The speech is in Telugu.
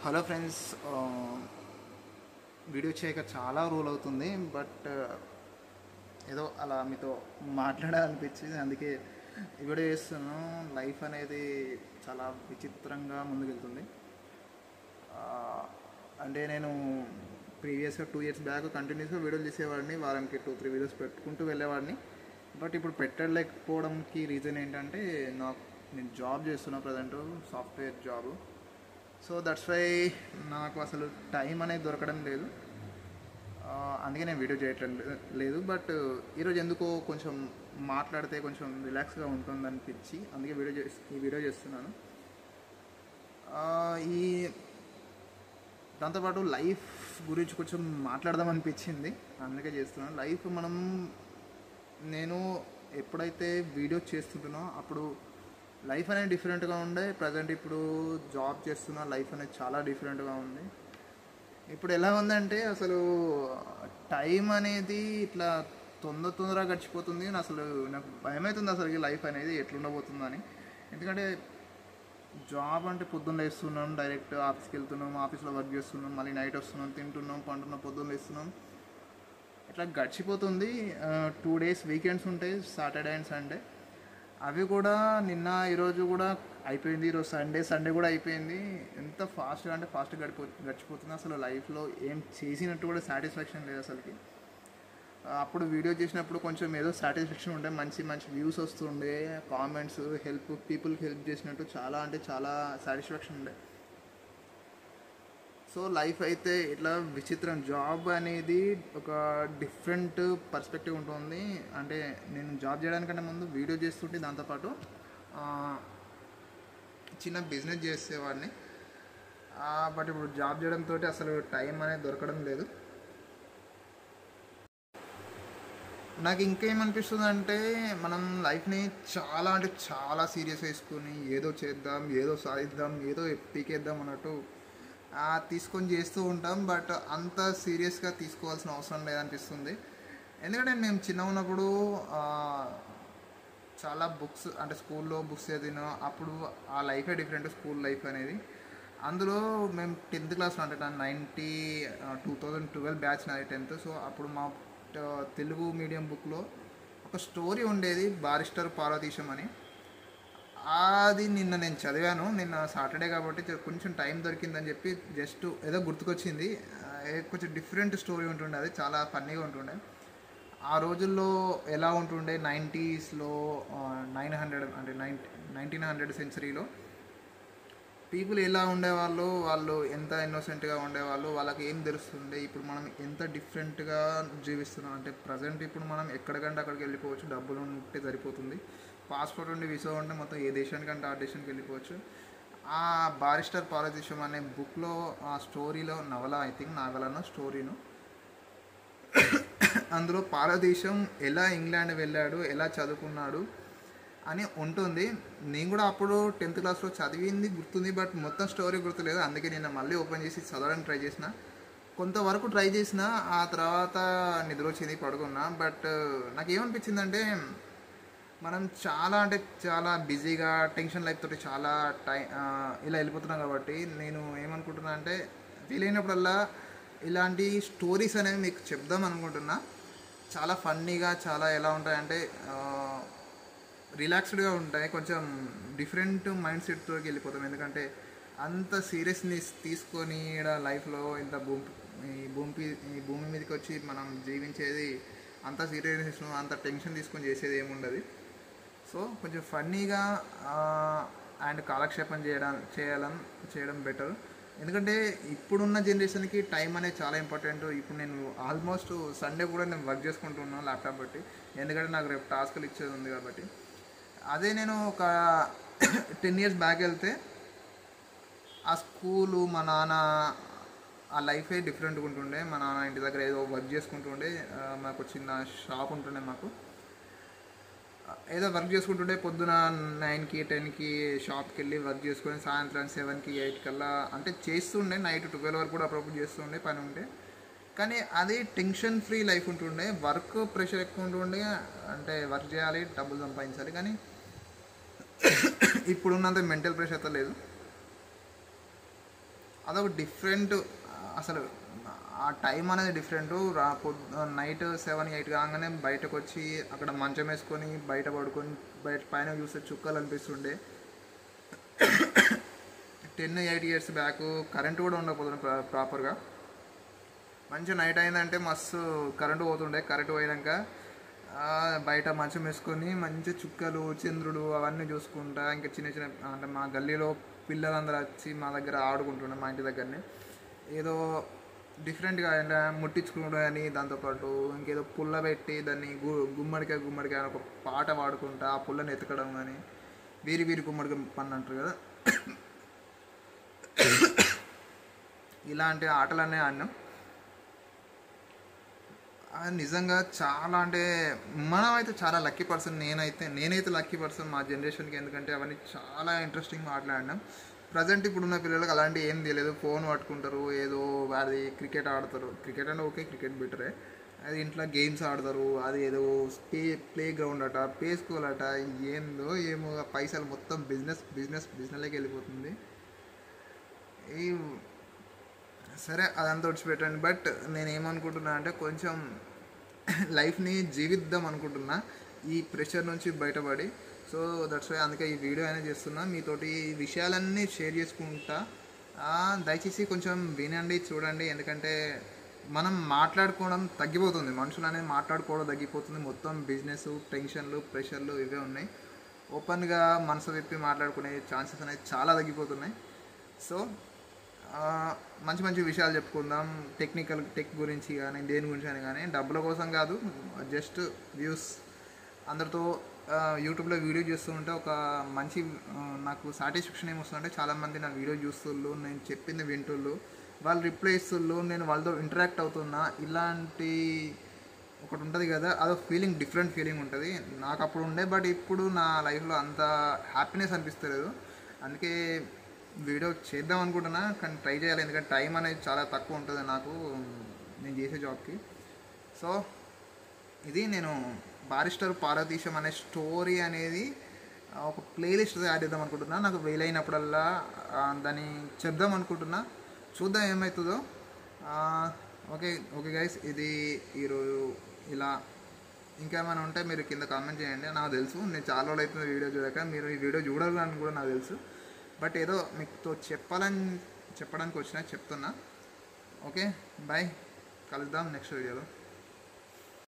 హలో ఫ్రెండ్స్, వీడియో చేయక చాలా రోజులు అవుతుంది. బట్ ఏదో అలా మీతో మాట్లాడాలనిపించింది, అందుకే ఈ వీడియో చేస్తున్నాను. లైఫ్ అనేది చాలా విచిత్రంగా ముందుకెళ్తుంది. అంటే నేను ప్రీవియస్గా 2 years బ్యాక్ కంటిన్యూస్గా వీడియోలు చేసేవాడిని, వారానికి 2-3 వీడియోస్ పెట్టుకుంటూ వెళ్ళేవాడిని. బట్ ఇప్పుడు పెట్టలేకపోవడంకి రీజన్ ఏంటంటే, నేను జాబ్ చేస్తున్నా present, software job. So that's why నాకు అసలు టైం అనేది దొరకడం లేదు. అందుకే నేను వీడియో చేయటం లేదు. బట్ ఈరోజు ఎందుకో కొంచెం మాట్లాడితే కొంచెం రిలాక్స్గా ఉంటుందనిపించి అందుకే ఈ వీడియో చేస్తున్నాను. ఈ దాంతోపాటు లైఫ్ గురించి కొంచెం మాట్లాడదాం అనిపించింది, అందుకే చేస్తున్నాను. నేను ఎప్పుడైతే వీడియో చేస్తుంటున్నా అప్పుడు లైఫ్ అనేది డిఫరెంట్గా ఉండే. ప్రజెంట్ ఇప్పుడు జాబ్ చేస్తున్న లైఫ్ అనేది చాలా డిఫరెంట్గా ఉంది. ఇప్పుడు ఎలా ఉందంటే అసలు టైం అనేది ఇట్లా తొందరగా గడిచిపోతుంది. అసలు నాకు భయమవుతుంది అసలు లైఫ్ అనేది ఎట్లుండబోతుందని. ఎందుకంటే జాబ్ అంటే పొద్దున్న లేస్తున్నాం, డైరెక్ట్ ఆఫీస్కి వెళ్తున్నాం, ఆఫీస్లో వర్క్ చేస్తున్నాం, మళ్ళీ నైట్ వస్తున్నాం, తింటున్నాం, పండున్నాం, పొద్దున్న లేస్తున్నాం, ఇట్లా గడిచిపోతుంది. 2 days వీకెండ్స్ ఉంటాయి, సాటర్డే అండ్ సండే. అవి కూడా ఈరోజు కూడా అయిపోయింది. ఈరోజు సండే కూడా అయిపోయింది. ఎంత ఫాస్ట్గా అంటే ఫాస్ట్గా గడిచిపోతుంది. అసలు లైఫ్లో ఏం చేసినట్టు కూడా సాటిస్ఫాక్షన్ లేదు అసలుకి. అప్పుడు వీడియో చేసినప్పుడు కొంచెం ఏదో సాటిస్ఫాక్షన్ ఉండే, మంచి వ్యూస్ వస్తుండే, కామెంట్స్, పీపుల్కి హెల్ప్ చేసినట్టు చాలా అంటే చాలా సాటిస్ఫాక్షన్ ఉండే. సో లైఫ్ అయితే ఇట్లా విచిత్రం. జాబ్ అనేది ఒక డిఫరెంట్ పర్స్పెక్టివ్ ఉంటుంది. అంటే నేను జాబ్ చేయడానికంటే ముందు వీడియో చేస్తుంటే, దాంతోపాటు చిన్న బిజినెస్ చేసేవాడిని. బట్ ఇప్పుడు జాబ్ చేయడంతో అసలు టైం అనేది దొరకడం లేదు. నాకు ఇంకేమనిపిస్తుంది అంటే, మనం లైఫ్ని చాలా అంటే చాలా సీరియస్గా తీసుకొని ఏదో చేద్దాం, ఏదో సాధిద్దాం, ఏదో పీకేద్దాం అన్నట్టు తీసుకొని చేస్తూ ఉంటాం. బట్ అంత సీరియస్గా తీసుకోవాల్సిన అవసరం లేదనిపిస్తుంది. ఎందుకంటే మేము చిన్న ఉన్నప్పుడు చాలా బుక్స్, అంటే స్కూల్లో బుక్స్ చదివిన అప్పుడు ఆ లైఫే డిఫరెంట్, స్కూల్ లైఫ్ అనేది. అందులో మేము 10th క్లాస్లో, అంటే 2012 బ్యాచ్ నాది 10th. సో అప్పుడు మా తెలుగు మీడియం బుక్లో ఒక స్టోరీ ఉండేది, బారిస్టర్ పార్వతీశం అని. అది నేను చదివాను. నిన్న సాటర్డే కాబట్టి కొంచెం టైం దొరికిందని చెప్పి జస్ట్ ఏదో గుర్తుకొచ్చింది. కొంచెం డిఫరెంట్ స్టోరీ ఉంటుండే, అది చాలా ఫన్నీగా ఉంటుండే. ఆ రోజుల్లో ఎలా ఉంటుండే, 90sలో 1900 సెంచరీలో పీపుల్ ఎలా ఉండేవాళ్ళు, వాళ్ళు ఎంత ఇన్నోసెంట్గా ఉండేవాళ్ళు, వాళ్ళకి ఏం తెలుస్తుండే. ఇప్పుడు మనం ఎంత డిఫరెంట్గా జీవిస్తున్నాం అంటే, ప్రజెంట్ ఇప్పుడు మనం ఎక్కడికంటే అక్కడికి వెళ్ళిపోవచ్చు, డబ్బులు ఉంటే సరిపోతుంది, పాస్పోర్ట్ ఉండి వీసా ఉంటే మొత్తం ఏ దేశానికంటే ఆ దేశానికి వెళ్ళిపోవచ్చు. ఆ బారిస్టర్ పార్వతీశం అనే బుక్లో, ఆ స్టోరీలో, నావలను స్టోరీను, అందులో పార్వతీశం ఎలా ఇంగ్లాండ్ వెళ్ళాడు, ఎలా చదువుకున్నాడు అని ఉంటుంది. నేను కూడా అప్పుడు 10th క్లాస్లో చదివింది గుర్తుంది, బట్ మొత్తం స్టోరీ గుర్తులేదు. అందుకే నేను మళ్ళీ ఓపెన్ చేసి చదవడానికి ట్రై చేసిన. కొంతవరకు ట్రై చేసిన, ఆ తర్వాత నిద్ర వచ్చింది, పడుకున్నా. బట్ నాకేమనిపించిందంటే, మనం చాలా అంటే చాలా బిజీగా టెన్షన్ లైఫ్ తోటి చాలా ఇలా వెళ్ళిపోతున్నాం. కాబట్టి నేను ఏమనుకుంటున్నా అంటే, వీలైనప్పుడల్లా ఇలాంటి స్టోరీస్ అనేవి మీకు చెప్దాం అనుకుంటున్నా. చాలా ఫన్నీగా, చాలా ఎలా ఉంటాయంటే రిలాక్స్డ్గా ఉంటాయి. కొంచెం డిఫరెంట్ మైండ్ సెట్తోకి వెళ్ళిపోతాం. ఎందుకంటే అంత సీరియస్నెస్ తీసుకొని ఇక్కడ లైఫ్లో ఇంత ఈ భూమి మీదకి వచ్చి మనం జీవించేది అంత సీరియస్నెస్, అంత టెన్షన్ తీసుకొని చేసేది ఏముండదు. సో కొంచెం ఫన్నీగా అండ్ కాలక్షేపం చేయడం బెటర్. ఎందుకంటే ఇప్పుడున్న జనరేషన్కి టైం అనేది చాలా ఇంపార్టెంట్. ఇప్పుడు నేను ఆల్మోస్ట్ సండే కూడా నేను వర్క్ చేసుకుంటున్నాను ల్యాప్టాప్ బట్టి, ఎందుకంటే నాకు రేపు టాస్క్లు ఇచ్చేది ఉంది కాబట్టి. అదే నేను ఒక 10 years బ్యాక్ వెళ్తే, ఆ స్కూలు, మా నాన్న, ఆ లైఫే డిఫరెంట్గా ఉంటుండే. మా నాన్న ఇంటి దగ్గర ఏదో వర్క్ చేసుకుంటుండే, మాకు చిన్న షాప్ ఉంటుండే. మాకు ఏదో వర్క్ చేసుకుంటుండే, పొద్దున 9కి 10కి షాప్కి వెళ్ళి వర్క్ చేసుకొని సాయంత్రం 7కి 8 కల్లా అంటే చేస్తుండే. నైట్ 12 వరకు కూడా అప్పుడప్పుడు చేస్తుండే పని ఉంటే. కానీ అది టెన్షన్ ఫ్రీ లైఫ్ ఉంటుండే. వర్క్ ప్రెషర్ ఎక్కువ ఉంటుండే, అంటే వర్క్ చేయాలి, డబ్బులు సంపాదించాలి. కానీ ఇప్పుడున్నంత మెంటల్ ప్రెషర్ అయితే లేదు. అదొక డిఫరెంట్. అసలు ఆ టైం అనేది డిఫరెంట్. నైట్ 7-8 కాగానే బయటకు వచ్చి అక్కడ మంచం వేసుకొని బయట పడుకొని బయట పైన చూస్తే చుక్కలు అనిపిస్తుండే. 10-8 ఇయర్స్ బ్యాక్ కరెంటు కూడా ఉండకపోతుంది ప్రాపర్గా. మంచి నైట్ అయిందంటే మస్తు కరెంటు పోతుండే. కరెంటు పోయినాక బయట మంచం వేసుకొని మంచి చుక్కలు చంద్రుడు అవన్నీ చూసుకుంటా, ఇంకా చిన్న చిన్న అంటే మా గల్లీలో పిల్లలందరూ వచ్చి మా దగ్గర ఆడుకుంటుండే, మా ఇంటి దగ్గరనే. ఏదో డిఫరెంట్గా అంటే ముట్టించుకోవడం అని, దాంతోపాటు ఇంకేదో పుల్ల పెట్టి దాన్ని గుమ్మడికాయ గుమ్మడికాయ అని ఒక పాట పాడుకుంటా ఆ పుల్లని ఎతకడం కానీ, వీరి వీరి గుమ్మడికాయ పని అంటారు కదా, ఇలాంటి ఆటలన్నీ ఆడినాం. నిజంగా చాలా అంటే మనం అయితే చాలా లక్కీ పర్సన్. నేనైతే లక్కీ పర్సన్ మా జనరేషన్కి. ఎందుకంటే అవన్నీ చాలా ఇంట్రెస్టింగ్ మాట్లాడినాం. ప్రజెంట్ ఇప్పుడున్న పిల్లలకు అలాంటివి ఏం తెలియదు. ఫోన్ పట్టుకుంటారు, ఏదో అది క్రికెట్ ఆడతారు. క్రికెట్ అంటే ఓకే, క్రికెట్ బెటరే. అది ఇంట్లో గేమ్స్ ఆడతారు. అది ఏదో ప్లే గ్రౌండ్ అట, ప్లే స్కూల్ అట, ఏందో ఏమో పైసలు మొత్తం బిజినెస్లోకి వెళ్ళిపోతుంది. ఈ సరే అదంతా విడిచిపెట్టండి. బట్ నేను ఏమనుకుంటున్నా అంటే కొంచెం లైఫ్ని జీవిద్దాం అనుకుంటున్నా ఈ ప్రెషర్ నుంచి బయటపడి. సో దట్స్ వై అందుకే ఈ వీడియో అనేది చేస్తున్నా. మీతోటి ఈ విషయాలన్నీ షేర్ చేసుకుంటా. దయచేసి కొంచెం వినండి, చూడండి. ఎందుకంటే మనం మాట్లాడుకోవడం తగ్గిపోతుంది, మనుషులు అనేది మాట్లాడుకోవడం తగ్గిపోతుంది. మొత్తం బిజినెస్, టెన్షన్లు, ప్రెషర్లు ఇవే ఉన్నాయి. ఓపెన్గా మనసు విప్పి మాట్లాడుకునే ఛాన్సెస్ అనేది చాలా తగ్గిపోతున్నాయి. సో మంచి మంచి విషయాలు చెప్పుకుందాం. టెక్ గురించి కానీ దేని గురించి అని కానీ, డబ్బుల కోసం కాదు, జస్ట్ వ్యూస్. అందరితో యూట్యూబ్లో వీడియో చేస్తూ ఉంటే ఒక మంచి నాకు సాటిస్ఫాక్షన్ ఏమొస్తుందంటే చాలామంది నా వీడియో చూస్తుళ్ళు, నేను చెప్పింది వింటుళ్ళు, వాళ్ళు రిప్లై ఇస్తుళ్ళు, నేను వాళ్ళతో ఇంటరాక్ట్ అవుతున్నా. ఇలాంటి ఒకటి ఉంటుంది కదా, అదో ఫీలింగ్, డిఫరెంట్ ఫీలింగ్ ఉంటుంది. నాకు అప్పుడు ఉండే, బట్ ఇప్పుడు నా లైఫ్లో అంత హ్యాపీనెస్ అనిపిస్తలేదు. అందుకే వీడియో చేద్దాం అనుకుంటున్నా, కానీ ట్రై చేయాలి. ఎందుకంటే టైం అనేది చాలా తక్కువ ఉంటుంది నాకు నేను చేసే జాబ్కి. సో ఇది నేను బారిస్టర్ పార్వతీశం అనే స్టోరీ అనేది ఒక ప్లేలిస్ట్ యాడ్ చేద్దాం అనుకుంటున్నా. నాకు వీలైనప్పుడల్లా దాన్ని చెప్దాం అనుకుంటున్నా. చూద్దాం ఏమవుతుందో. ఓకే గైస్, ఇది ఈరోజు ఇలా. ఇంకేమైనా ఉంటే మీరు కింద కామెంట్ చేయండి. నాకు తెలుసు నేను చాలా రోజులు అవుతుంది వీడియో చూడక, మీరు ఈ వీడియో చూడాలని కూడా నాకు తెలుసు. బట్ ఏదో మీతో చెప్పడానికి వచ్చినా చెప్తున్నా. ఓకే బాయ్, కలుద్దాం నెక్స్ట్ వీడియోలో.